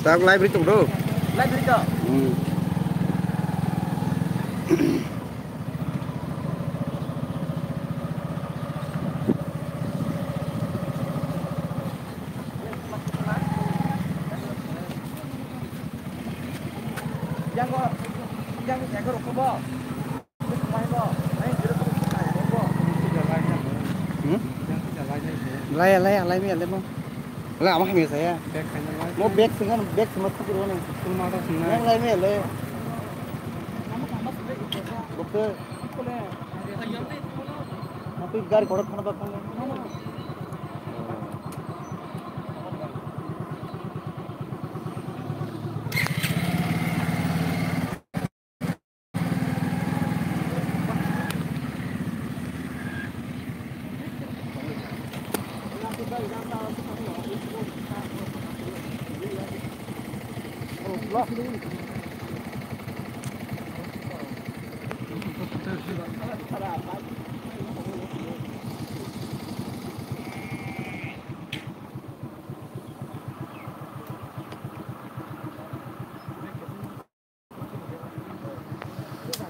Sao lại beri tu tu? Lai beri tak? Yang kau rokok bo. Main bo. Main kira kau main bo. Lai lai lai ni ada bang. Lai apa kami saya? Mau beg dengan beg semua tu dulu ni. Yang lai ni lai. Betul. Tapi gari korak kena bakal.